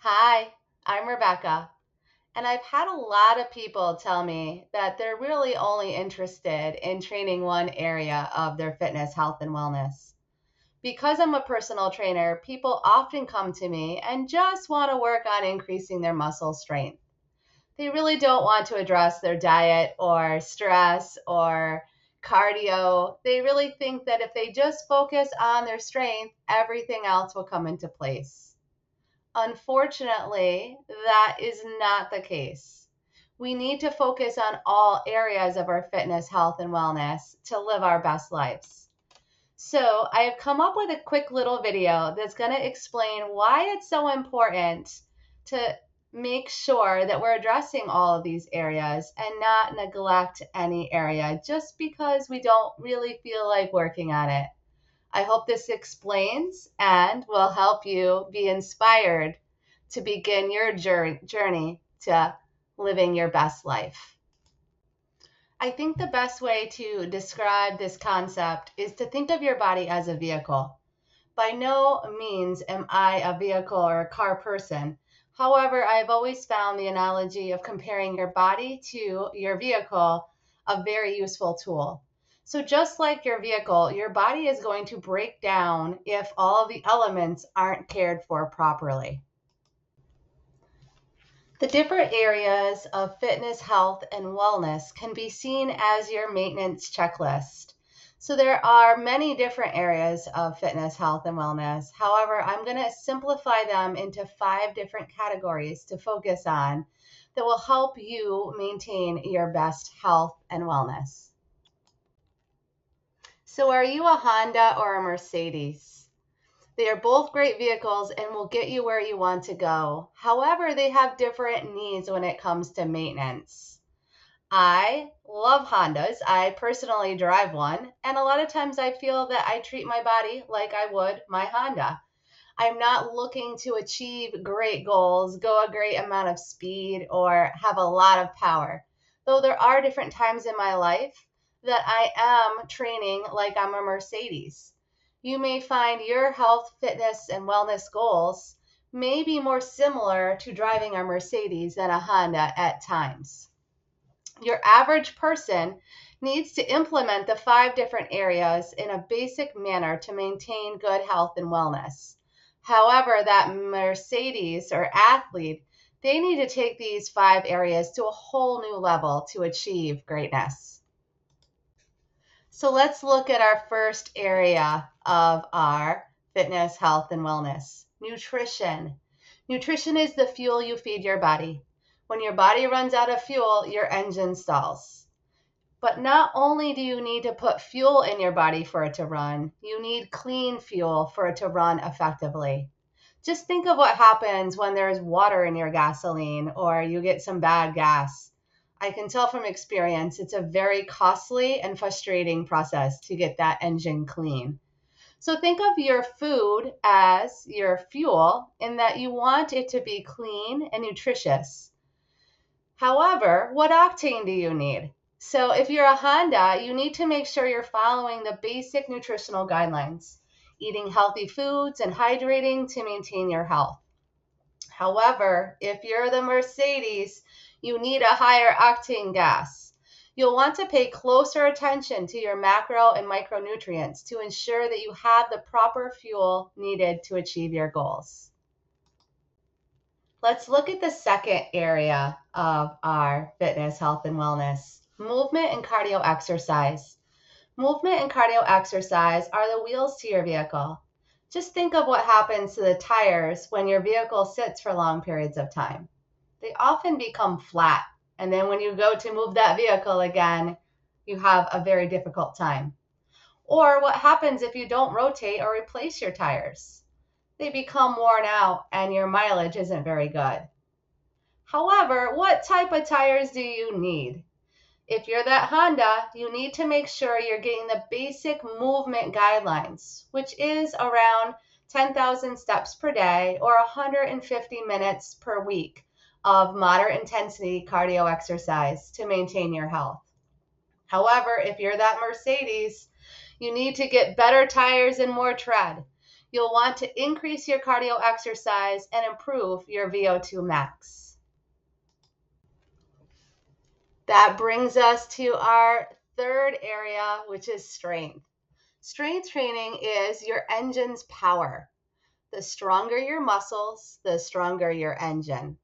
Hi, I'm Rebecca, and I've had a lot of people tell me that they're really only interested in training one area of their fitness, health, and wellness. Because I'm a personal trainer, people often come to me and just want to work on increasing their muscle strength. They really don't want to address their diet or stress or cardio. They really think that if they just focus on their strength, everything else will come into place. Unfortunately, that is not the case. We need to focus on all areas of our fitness, health, and wellness to live our best lives. So, I have come up with a quick little video that's going to explain why it's so important to make sure that we're addressing all of these areas and not neglect any area just because we don't really feel like working on it. I hope this explains and will help you be inspired to begin your journey to living your best life. I think the best way to describe this concept is to think of your body as a vehicle. By no means am I a vehicle or a car person. However, I've always found the analogy of comparing your body to your vehicle a very useful tool. So, just like your vehicle, your body is going to break down if all of the elements aren't cared for properly. The different areas of fitness, health, and wellness can be seen as your maintenance checklist. So there are many different areas of fitness, health, and wellness. However, I'm going to simplify them into 5 different categories to focus on that will help you maintain your best health and wellness. So are you a Honda or a Mercedes? They are both great vehicles and will get you where you want to go. However, they have different needs when it comes to maintenance. I love Hondas. I personally drive one, and a lot of times I feel that I treat my body like I would my Honda. I'm not looking to achieve great goals, go a great amount of speed, or have a lot of power. Though there are different times in my life that I am training like I'm a Mercedes. You may find your health, fitness, and wellness goals may be more similar to driving a Mercedes than a Honda at times. Your average person needs to implement the 5 different areas in a basic manner to maintain good health and wellness. However, that Mercedes or athlete, they need to take these 5 areas to a whole new level to achieve greatness. So let's look at our first area of our fitness, health, and wellness: nutrition. Nutrition is the fuel you feed your body. When your body runs out of fuel, your engine stalls. But not only do you need to put fuel in your body for it to run, you need clean fuel for it to run effectively. Just think of what happens when there's water in your gasoline or you get some bad gas. I can tell from experience it's a very costly and frustrating process to get that engine clean. So think of your food as your fuel in that you want it to be clean and nutritious. However, what octane do you need? So if you're a Honda, you need to make sure you're following the basic nutritional guidelines, eating healthy foods and hydrating to maintain your health. However, if you're the Mercedes, you need a higher octane gas. You'll want to pay closer attention to your macro and micronutrients to ensure that you have the proper fuel needed to achieve your goals. Let's look at the second area of our fitness, health, and wellness: movement and cardio exercise. Movement and cardio exercise are the wheels to your vehicle. Just think of what happens to the tires when your vehicle sits for long periods of time. They often become flat, and then when you go to move that vehicle again, you have a very difficult time. Or what happens if you don't rotate or replace your tires? They become worn out and your mileage isn't very good. However, what type of tires do you need? If you're that Honda, you need to make sure you're getting the basic movement guidelines, which is around 10,000 steps per day or 150 minutes per week of moderate intensity cardio exercise to maintain your health. However, if you're that Mercedes, you need to get better tires and more tread. You'll want to increase your cardio exercise and improve your VO2 max. That brings us to our third area, which is strength. Strength training is your engine's power. The stronger your muscles, the stronger your engine.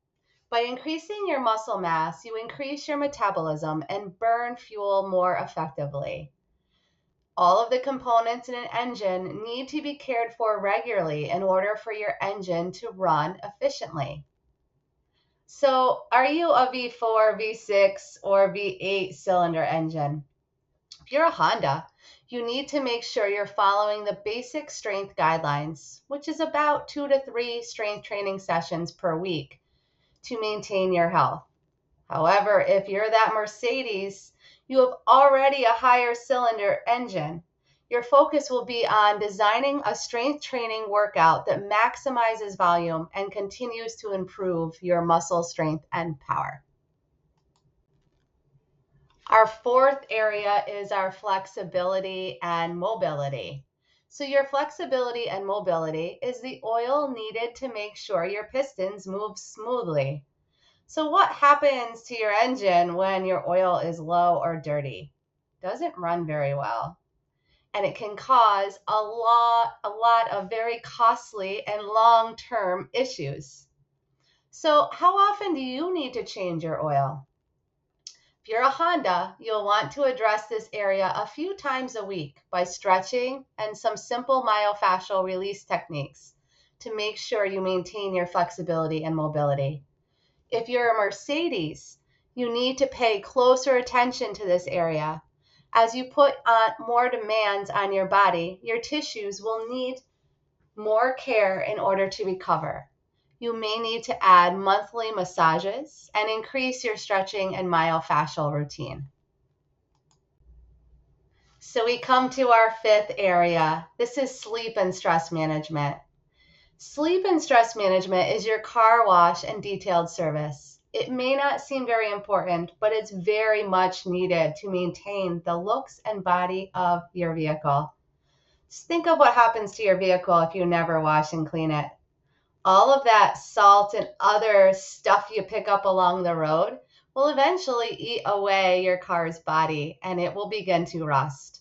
By increasing your muscle mass, you increase your metabolism and burn fuel more effectively. All of the components in an engine need to be cared for regularly in order for your engine to run efficiently. So, are you a V4, V6, or V8 cylinder engine? If you're a Honda, you need to make sure you're following the basic strength guidelines, which is about 2 to 3 strength training sessions per week to maintain your health. However, if you're that Mercedes, you have already a higher cylinder engine. Your focus will be on designing a strength training workout that maximizes volume and continues to improve your muscle strength and power. Our fourth area is our flexibility and mobility. So your flexibility and mobility is the oil needed to make sure your pistons move smoothly. So what happens to your engine when your oil is low or dirty? Doesn't run very well. And it can cause a lot of very costly and long-term issues. So how often do you need to change your oil? If you're a Honda, you'll want to address this area a few times a week by stretching and some simple myofascial release techniques to make sure you maintain your flexibility and mobility. If you're a Mercedes, you need to pay closer attention to this area. As you put on more demands on your body, your tissues will need more care in order to recover. You may need to add monthly massages and increase your stretching and myofascial routine. So we come to our fifth area. This is sleep and stress management. Sleep and stress management is your car wash and detailed service. It may not seem very important, but it's very much needed to maintain the looks and body of your vehicle. Just think of what happens to your vehicle if you never wash and clean it. All of that salt and other stuff you pick up along the road will eventually eat away your car's body and it will begin to rust.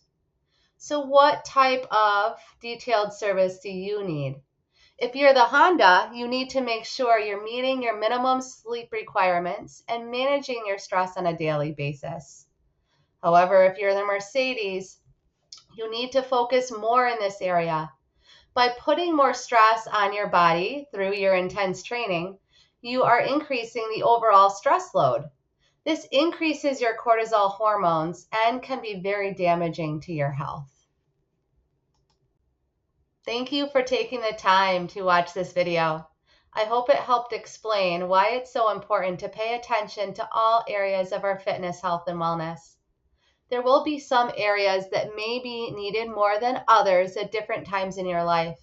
So what type of detailed service do you need? If you're the Honda, you need to make sure you're meeting your minimum sleep requirements and managing your stress on a daily basis. However, if you're the Mercedes, you need to focus more in this area. By putting more stress on your body through your intense training, you are increasing the overall stress load. This increases your cortisol hormones and can be very damaging to your health. Thank you for taking the time to watch this video. I hope it helped explain why it's so important to pay attention to all areas of our fitness, health, and wellness. There will be some areas that may be needed more than others at different times in your life,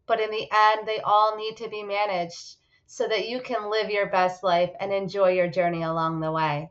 but in the end, they all need to be managed so that you can live your best life and enjoy your journey along the way.